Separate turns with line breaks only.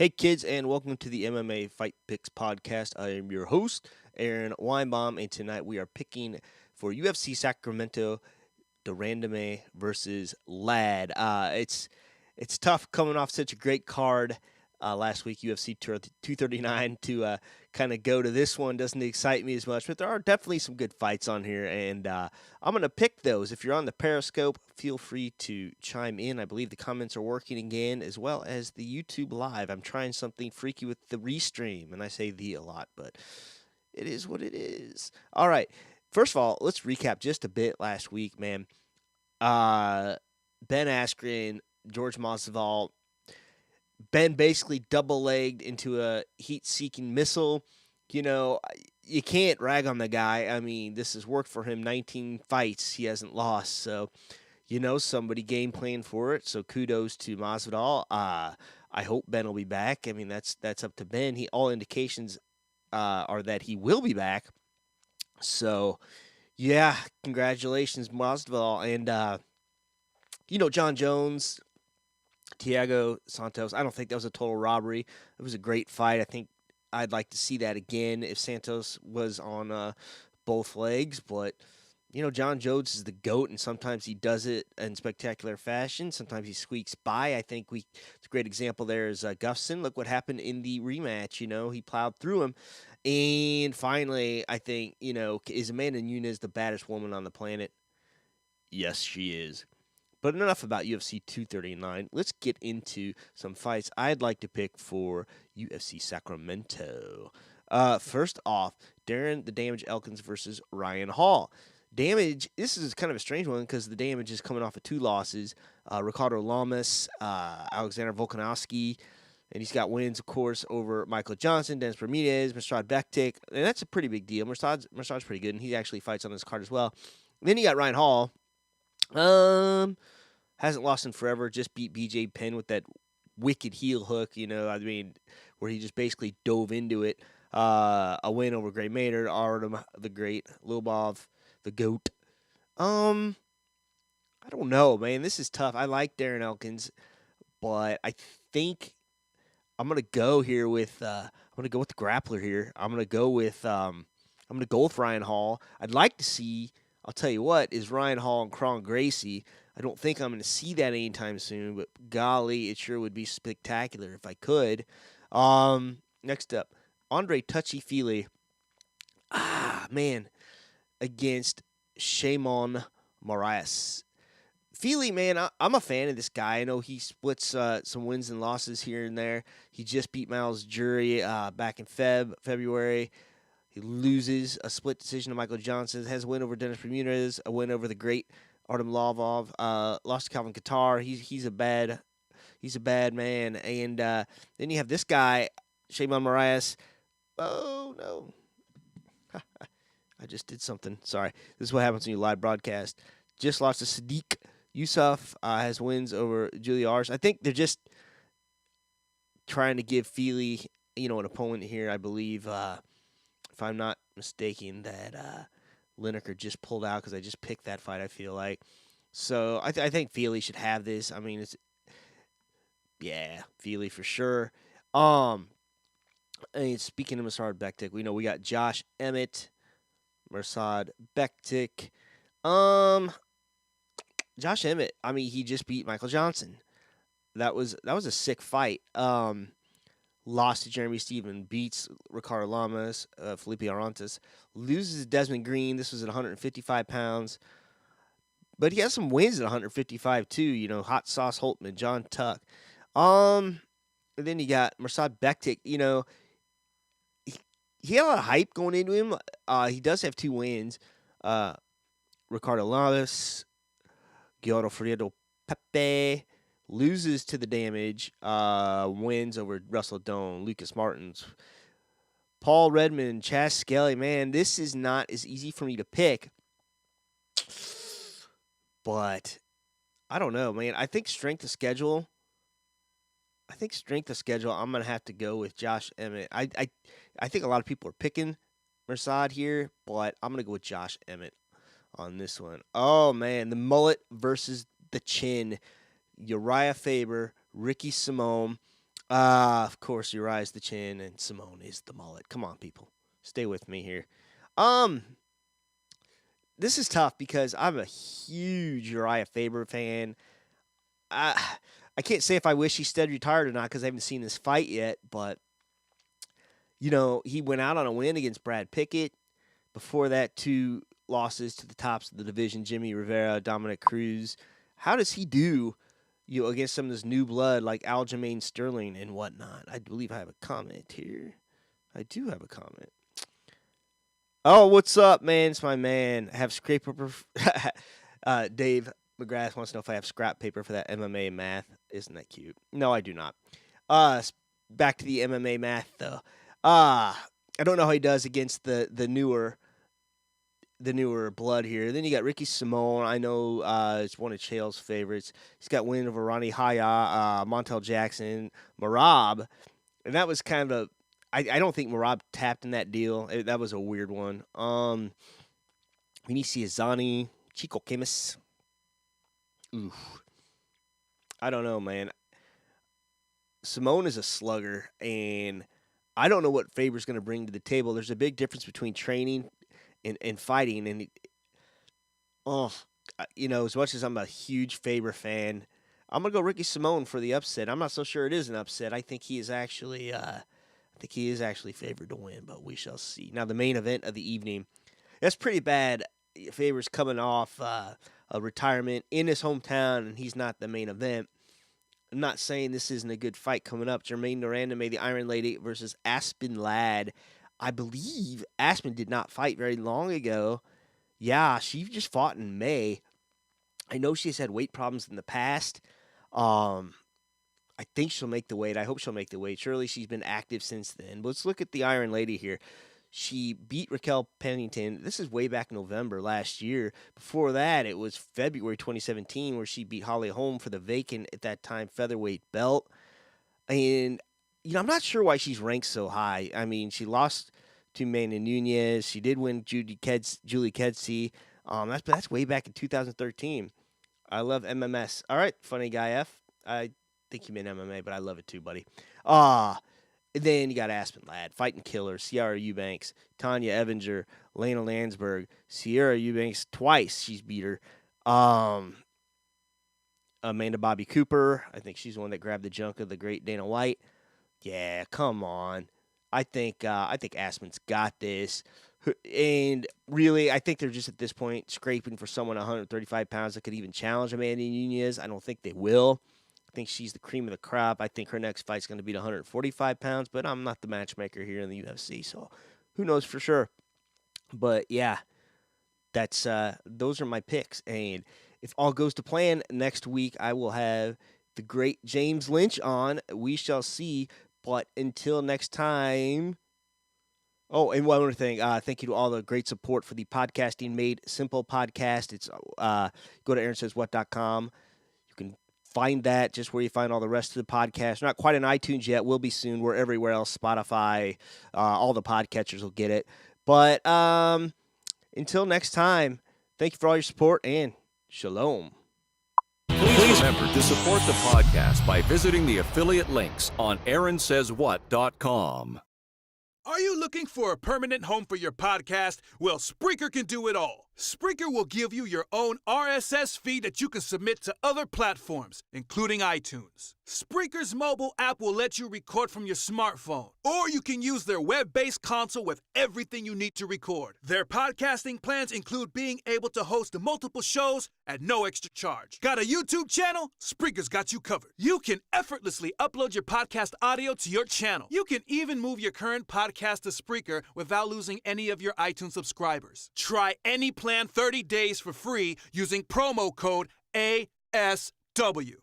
Hey kids, and welcome to the MMA Fight Picks podcast. I am your host, Aaron Weinbaum, and tonight we are picking for UFC Sacramento, the Randamie versus Lad. It's tough coming off such a great card last week, UFC 239, to kind of go to this one. Doesn't excite me as much, but there are definitely some good fights on here, and I'm going to pick those. If you're on the Periscope, feel free to chime in. I believe the comments are working again, as well as the YouTube Live. I'm trying something freaky with the restream, and I say the a lot, but it is what it is. All right. First of all, let's recap just a bit last week, man. Ben Askren, George Masvidal. Ben basically double-legged into a heat-seeking missile. You know, you can't rag on the guy. I mean, this has worked for him. 19 fights, he hasn't lost. So, somebody game planned for it. So kudos to Masvidal. I hope Ben will be back. I mean, that's up to Ben. All indications are that he will be back. So, yeah, congratulations, Masvidal. And, John Jones, Thiago Santos, I don't think that was a total robbery. It was a great fight. I think I'd like to see that again if Santos was on both legs. But, John Jones is the GOAT, and sometimes he does it in spectacular fashion. Sometimes he squeaks by. I think it's a great example there is Gustafsson. Look what happened in the rematch. He plowed through him. And finally, I think, is Amanda Nunes the baddest woman on the planet? Yes, she is. But enough about UFC 239. Let's get into some fights I'd like to pick for UFC Sacramento. First off, Darren the Damage Elkins versus Ryan Hall. Damage, this is kind of a strange one because the Damage is coming off of 2 losses. Ricardo Lamas, Alexander Volkanovski, and he's got wins, of course, over Michael Johnson, Dennis Bermudez, Mirsad Bektić, and that's a pretty big deal. Mirsad's pretty good, and he actually fights on this card as well. And then you got Ryan Hall. Hasn't lost in forever. Just beat BJ Penn with that wicked heel hook. Where he just basically dove into it. A win over Gray Maynard, Artem the Great, Lubov the GOAT. I don't know, man. This is tough. I like Darren Elkins, but I think I'm gonna go here with the grappler here. I'm gonna go with Ryan Hall. I'd like to see. I'll tell you what, is Ryan Hall and Kron Gracie. I don't think I'm going to see that anytime soon, but golly, it sure would be spectacular if I could. Next up, Andre Touchy Fili. Man, against Sheymon Moraes. Fili, man, I'm a fan of this guy. I know he splits some wins and losses here and there. He just beat Miles Jury back in February. He loses a split decision to Michael Johnson. Has a win over Dennis Bermudez. A win over the great Artem Lvov. Lost to Calvin Kattar. He's a bad man. And then you have this guy, Sheymon Moraes. Oh no, I just did something. Sorry. This is what happens when you live broadcast. Just lost to Sadiq Yusuf. Has wins over Julia Ars. I think they're just trying to give Fili, an opponent here. I believe. If I'm not mistaken, that Lineker just pulled out because I just picked that fight, I feel like. So I think Fili should have this. I mean, Fili for sure. And speaking of Mirsad Bektić, we got Josh Emmett, Mirsad Bektić. Josh Emmett, I mean, he just beat Michael Johnson. That was a sick fight. Lost to Jeremy Steven, beats Ricardo Lamas, Felipe Arantes, loses to Desmond Green. This was at 155 pounds. But he has some wins at 155 too, Hot Sauce Holtman, John Tuck. And then you got Mirsad Bektić, he had a lot of hype going into him. He does have 2 wins. Ricardo Lamas, Godofredo Pepe, loses to the Damage, wins over Russell Doan, Lucas Martins, Paul Redmond, Chas Skelly. Man, this is not as easy for me to pick. But I don't know, man. I think strength of schedule, I'm going to have to go with Josh Emmett. I think a lot of people are picking Mirsad here, but I'm going to go with Josh Emmett on this one. Oh, man, the mullet versus the chin. Urijah Faber, Ricky Simone. Of course, Urijah is the chin and Simone is the mullet. Come on, people. Stay with me here. This is tough because I'm a huge Urijah Faber fan. I can't say if I wish he stayed retired or not because I haven't seen this fight yet, but, he went out on a win against Brad Pickett. Before that, 2 losses to the tops of the division, Jimmy Rivera, Dominic Cruz. How does he do, against some of this new blood like Aljamain Sterling and whatnot? I believe I have a comment here. I do have a comment. Oh, what's up, man? It's my man. I have scrap paper. Dave McGrath wants to know if I have scrap paper for that MMA Math. Isn't that cute? No, I do not. Back to the MMA Math, though. I don't know how he does against the newer blood here. Then you got Ricky Simone. I know it's one of Chael's favorites. He's got win over Ronnie Haya, Montel Jackson, Merab. And that was kind of I don't think Merab tapped in that deal. That was a weird one. Vinicius Zani, Chico Kemis. Oof. I don't know, man. Simone is a slugger, and I don't know what Faber's going to bring to the table. There's a big difference between training and fighting. And, as much as I'm a huge Faber fan, I'm going to go Ricky Simone for the upset. I'm not so sure it is an upset. I think he is actually favored to win, but we shall see. Now, the main event of the evening, that's pretty bad. Faber's coming off a retirement in his hometown, and he's not the main event. I'm not saying this isn't a good fight coming up. Germaine Randamie, the Iron Lady, versus Aspen Ladd. I believe Aspen did not fight very long ago. Yeah, she just fought in May. I know she's had weight problems in the past. I think she'll make the weight. I hope she'll make the weight. Surely she's been active since then. But let's look at the Iron Lady here. She beat Raquel Pennington. This is way back November last year. Before that, it was February 2017 where she beat Holly Holm for the vacant, at that time, featherweight belt. And, I'm not sure why she's ranked so high. I mean, she lost to Manny Nunez. She did win Julie Kedzie. That's way back in 2013. I love MMS. All right, funny guy F. I think you meant MMA, but I love it too, buddy. And then you got Aspen Ladd, Fighting Killer, Ciara Eubanks, Tanya Evinger, Lena Landsberg, Sierra Eubanks twice. She's beat her. Amanda Bobby Cooper. I think she's the one that grabbed the junk of the great Dana White. Yeah, come on. I think Aspen's got this. And really, I think they're just at this point scraping for someone 135 pounds that could even challenge Amanda Nunez. I don't think they will. I think she's the cream of the crop. I think her next fight's going to be 145 pounds, but I'm not the matchmaker here in the UFC, so who knows for sure. But yeah, that's those are my picks. And if all goes to plan, next week I will have the great James Lynch on. We shall see. But until next time. Oh, and one other thing. Thank you to all the great support for the Podcasting Made Simple podcast. It's go to AaronSaysWhat.com. You can find that just where you find all the rest of the podcasts. We're not quite on iTunes yet. We'll be soon. We're everywhere else. Spotify, all the podcatchers will get it. But until next time, thank you for all your support and shalom.
Please remember to support the podcast by visiting the affiliate links on AaronSaysWhat.com.
Are you looking for a permanent home for your podcast? Well, Spreaker can do it all. Spreaker will give you your own RSS feed that you can submit to other platforms, including iTunes. Spreaker's mobile app will let you record from your smartphone, or you can use their web-based console with everything you need to record. Their podcasting plans include being able to host multiple shows at no extra charge. Got a YouTube channel? Spreaker's got you covered. You can effortlessly upload your podcast audio to your channel. You can even move your current podcast to Spreaker without losing any of your iTunes subscribers. Try any plan 30 days for free using promo code ASW.